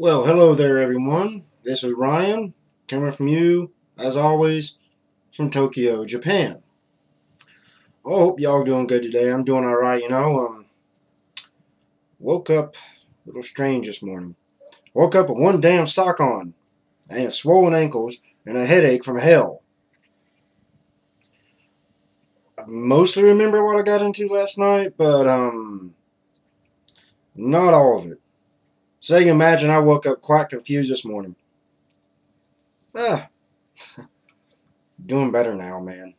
Well, hello there, everyone. This is Ryan, coming from you, as always, from Tokyo, Japan. I hope y'all doing good today. I'm doing alright, woke up a little strange this morning. Woke up with one damn sock on, and swollen ankles, and a headache from hell. I mostly remember what I got into last night, but, not all of it. So you can imagine I woke up quite confused this morning. Ah, doing better now, man.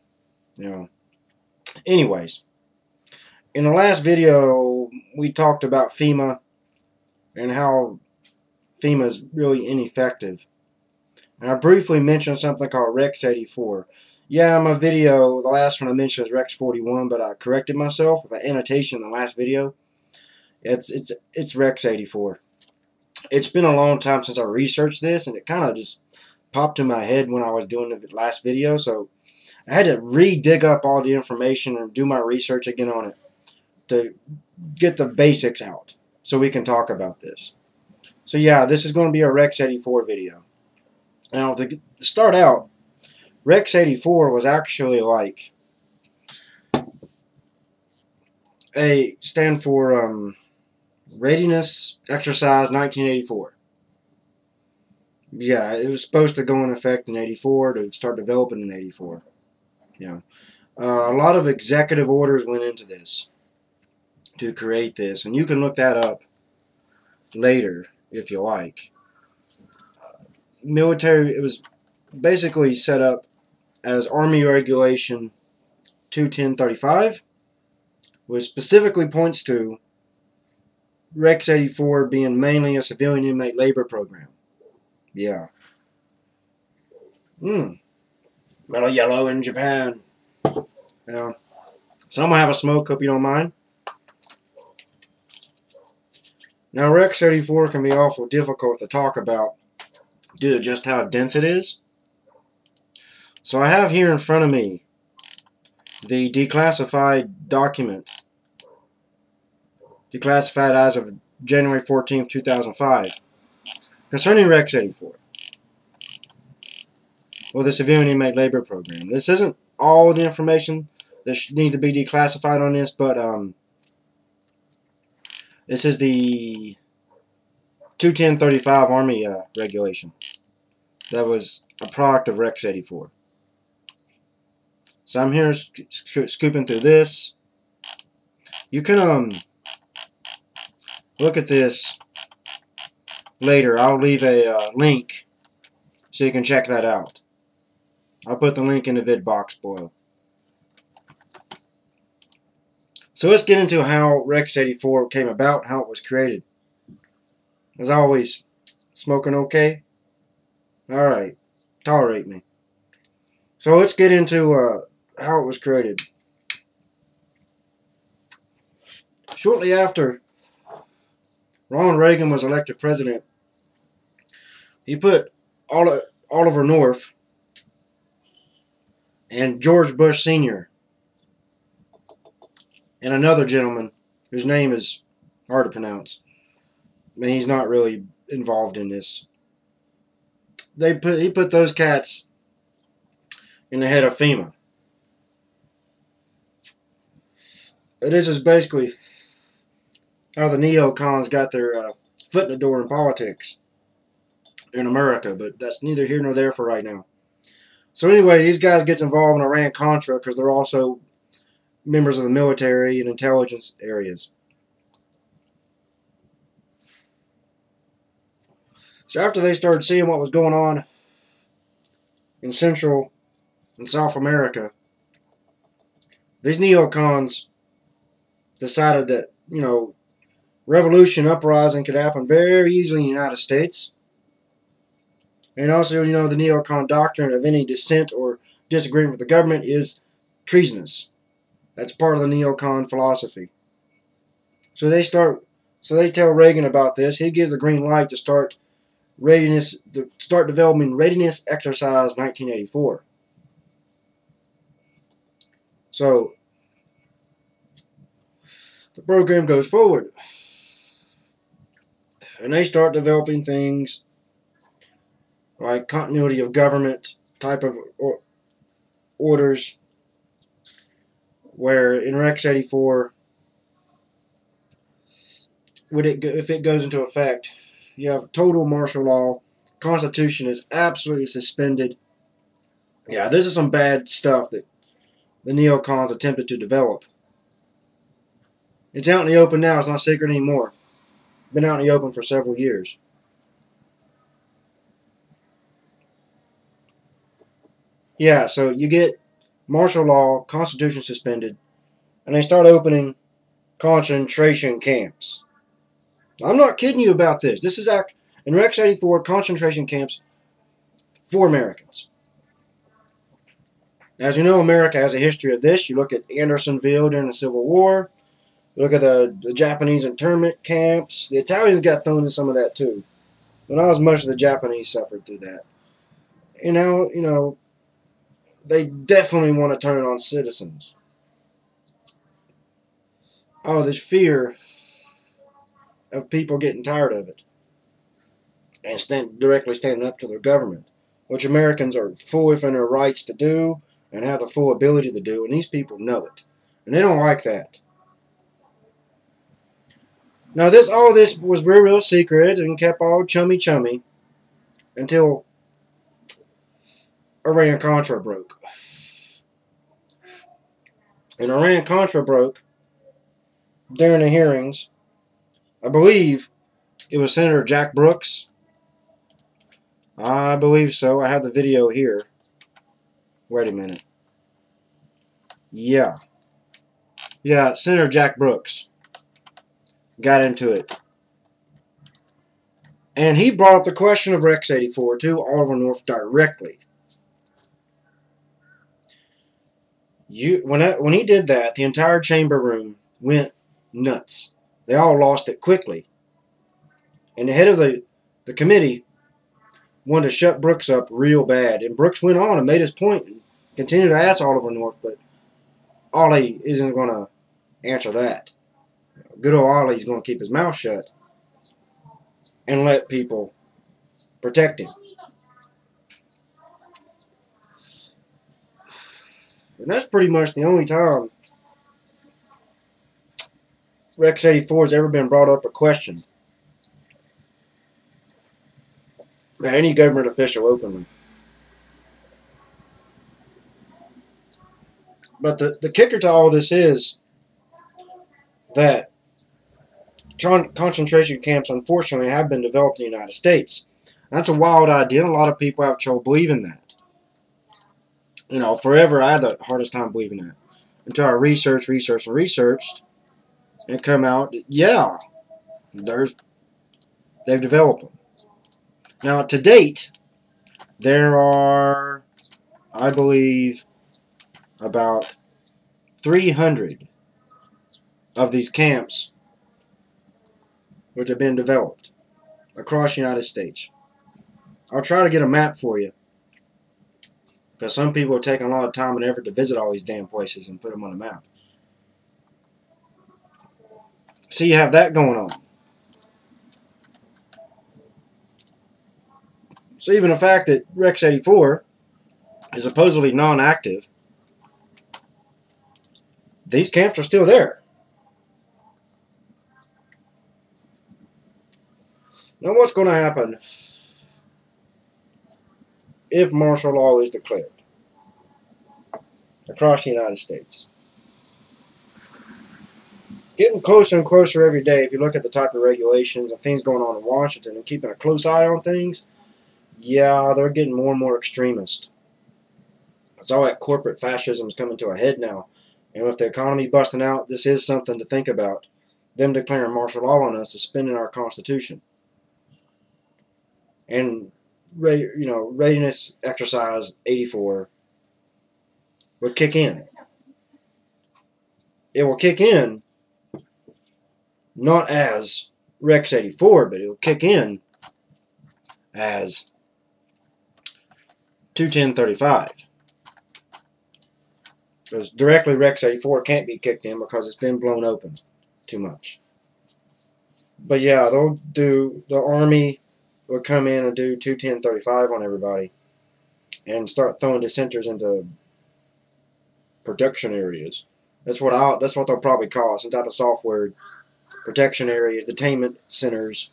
Anyways. In the last video, we talked about FEMA and how FEMA is really ineffective. And I briefly mentioned something called Rex 84. Yeah, my video, the last one I mentioned was Rex 41, but I corrected myself with an annotation in the last video. It's Rex 84. It's been a long time since I researched this, and it kind of just popped in my head when I was doing the last video, so I had to re-dig up all the information and do my research again on it to get the basics out so we can talk about this. So yeah, this is going to be a Rex 84 video. Now to start out, Rex 84 was actually like stand for Readiness Exercise 1984. Yeah, it was supposed to go in effect in 84 to start developing in 84. A lot of executive orders went into this to create this, and you can look that up later if you like. Military, it was basically set up as Army Regulation 21035, which specifically points to Rex 84 being mainly a civilian inmate labor program. Yeah. Metal yellow in Japan. Yeah. So I'm going to have a smoke, hope you don't mind. Now, Rex 84 can be awful difficult to talk about due to just how dense it is. So I have here in front of me the declassified document, declassified as of January 14th, 2005, concerning Rex 84, or the Civilian Inmate Labor Program. This isn't all the information that needs to be declassified on this, but this is the 21035 Army regulation that was a product of Rex 84. So I'm here scooping through this. You can look at this later. I'll leave a link so you can check that out. I'll put the link in the vid box below. So let's get into how Rex 84 came about, how it was created. As always, smoking okay? Alright, tolerate me. So let's get into how it was created. Shortly after Ronald Reagan was elected president, he put Oliver North and George Bush Sr. and another gentleman whose name is hard to pronounce. I mean, he's not really involved in this. He put those cats in the head of FEMA. This is basically how the neocons got their foot in the door in politics in America, but that's neither here nor there for right now. So anyway, these guys get involved in Iran-Contra because they're also members of the military and intelligence areas. So after they started seeing what was going on in Central and South America, these neocons decided that, revolution, uprising could happen very easily in the United States. And also, the neocon doctrine of any dissent or disagreement with the government is treasonous. That's part of the neocon philosophy. So they tell Reagan about this. He gives the green light to start developing Readiness Exercise 1984. So the program goes forward. And they start developing things like continuity of government type of orders, where in Rex 84, if it goes into effect, you have total martial law. Constitution is absolutely suspended. Yeah, this is some bad stuff that the neocons attempted to develop. It's out in the open now. It's not secret anymore. Been out in the open for several years. Yeah, so you get martial law, Constitution suspended, and they start opening concentration camps. I'm not kidding you about this. This is in Rex 84, concentration camps for Americans. As you know, America has a history of this. You look at Andersonville during the Civil War. You look at the Japanese internment camps. The Italians got thrown in some of that too. But not as much as the Japanese suffered through that. And now, they definitely want to turn it on citizens. Oh, there's fear of people getting tired of it and directly standing up to their government, which Americans are full within their rights to do and have the full ability to do, and these people know it. And they don't like that. Now, all this was real secret and kept all chummy until Iran-Contra broke. And Iran-Contra broke during the hearings. I believe it was Senator Jack Brooks. I believe so. I have the video here. Wait a minute. Yeah, Senator Jack Brooks got into it. And he brought up the question of Rex 84 to Oliver North directly. When he did that, the entire chamber room went nuts. They all lost it quickly. And the head of the committee wanted to shut Brooks up real bad. And Brooks went on and made his point and continued to ask Oliver North, but Ollie isn't going to answer that. Good old Ollie's going to keep his mouth shut and let people protect him. And that's pretty much the only time Rex 84 has ever been brought up or questioned by any government official openly. But the kicker to all this is that concentration camps, unfortunately, have been developed in the United States. That's a wild idea, and a lot of people have trouble believing that. Forever I had the hardest time believing that. Until I researched, and it come out, yeah, they've developed them. Now, to date, there are, I believe, about 300 of these camps which have been developed across the United States. I'll try to get a map for you, because some people are taking a lot of time and effort to visit all these damn places and put them on a map. So you have that going on. So even the fact that Rex 84 is supposedly non-active, these camps are still there. Now what's going to happen if martial law is declared across the United States? It's getting closer and closer every day. If you look at the type of regulations and things going on in Washington and keeping a close eye on things, yeah, they're getting more and more extremist. It's all that corporate fascism is coming to a head now. And with the economy busting out, this is something to think about. Them declaring martial law on us, suspending our Constitution. And, readiness exercise 84 would kick in. It will kick in not as Rex 84, but it will kick in as 21035. Because directly Rex 84 can't be kicked in because it's been blown open too much. But yeah, the Army will come in and do 21035 on everybody and start throwing dissenters into protection areas. That's what they'll probably call it, some type of software. Protection areas, detainment centers.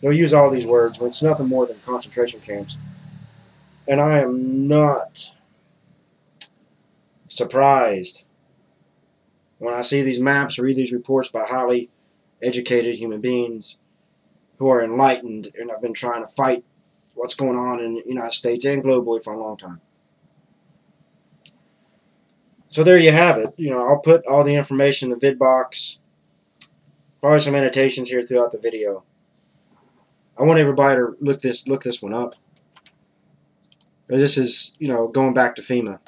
They'll use all these words, but it's nothing more than concentration camps. And I am not surprised when I see these maps or read these reports by highly educated human beings who are enlightened and have been trying to fight what's going on in the United States and globally for a long time. So there you have it. I'll put all the information in the vid box. Probably some annotations here throughout the video. I want everybody to look this one up. This is, going back to FEMA.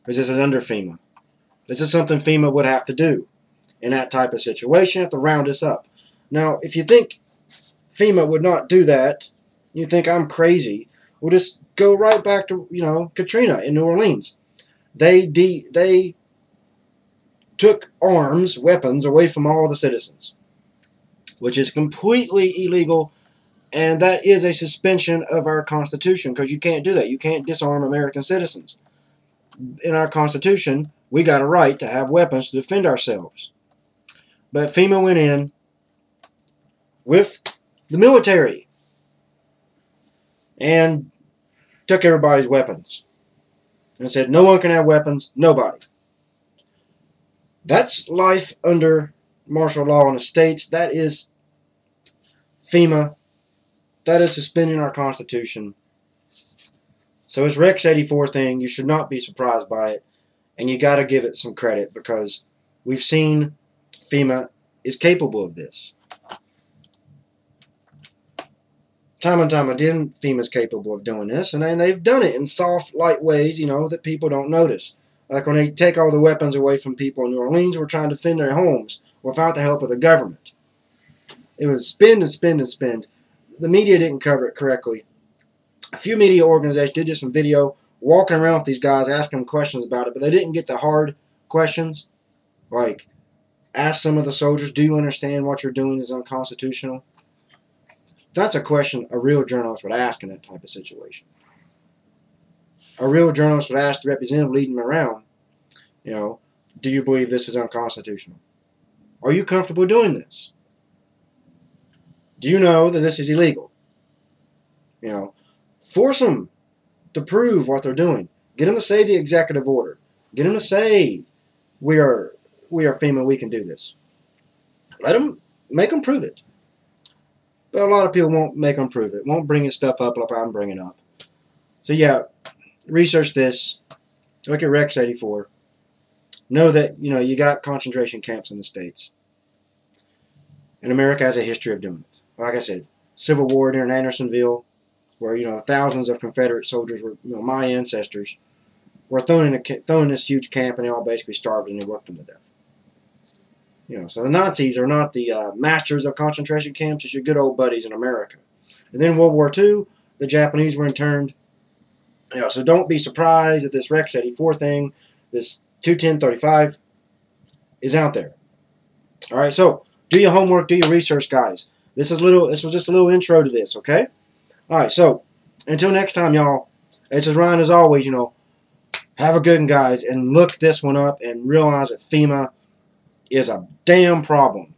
Because this is under FEMA. This is something FEMA would have to do in that type of situation, have to round us up. Now, if you think FEMA would not do that, you think I'm crazy, we'll just go right back to, Katrina in New Orleans. They took arms, weapons, away from all the citizens, which is completely illegal, and that is a suspension of our Constitution, because you can't do that. You can't disarm American citizens. In our Constitution, we got a right to have weapons to defend ourselves. But FEMA went in with the military and took everybody's weapons and said no one can have weapons, nobody. That's life under martial law in the States. That is FEMA. That is suspending our Constitution. So it's Rex 84 thing. You should not be surprised by it. And you got to give it some credit, because we've seen FEMA is capable of this. Time and time again, FEMA is capable of doing this. And they've done it in soft, light ways, that people don't notice. Like when they take all the weapons away from people in New Orleans who were trying to defend their homes without the help of the government. It was spend and spend and spend. The media didn't cover it correctly. A few media organizations did just some video walking around with these guys, asking them questions about it, but they didn't get the hard questions. Like, ask some of the soldiers, do you understand what you're doing is unconstitutional? That's a question a real journalist would ask in that type of situation. A real journalist would ask the representative leading them around, do you believe this is unconstitutional? Are you comfortable doing this? Do you know that this is illegal? Force them to prove what they're doing. Get them to say the executive order. Get them to say, we are FEMA, we can do this. Make them prove it. But a lot of people won't make them prove it. Won't bring his stuff up like I'm bringing up. So yeah, research this. Look at Rex 84. Know that, you got concentration camps in the States. And America has a history of doing it. Like I said, Civil War near Andersonville, where, thousands of Confederate soldiers were, my ancestors, were thrown in this huge camp, and they all basically starved and they worked them to death. So the Nazis are not the masters of concentration camps. It's your good old buddies in America. And then in World War II, the Japanese were interned. So don't be surprised that this Rex 84 thing, this 21035, is out there. All right, so do your homework, do your research, guys. This was just a little intro to this, okay? All right, so until next time, y'all. This is Ryan, as always. Have a good one, guys, and look this one up and realize that FEMA is a damn problem.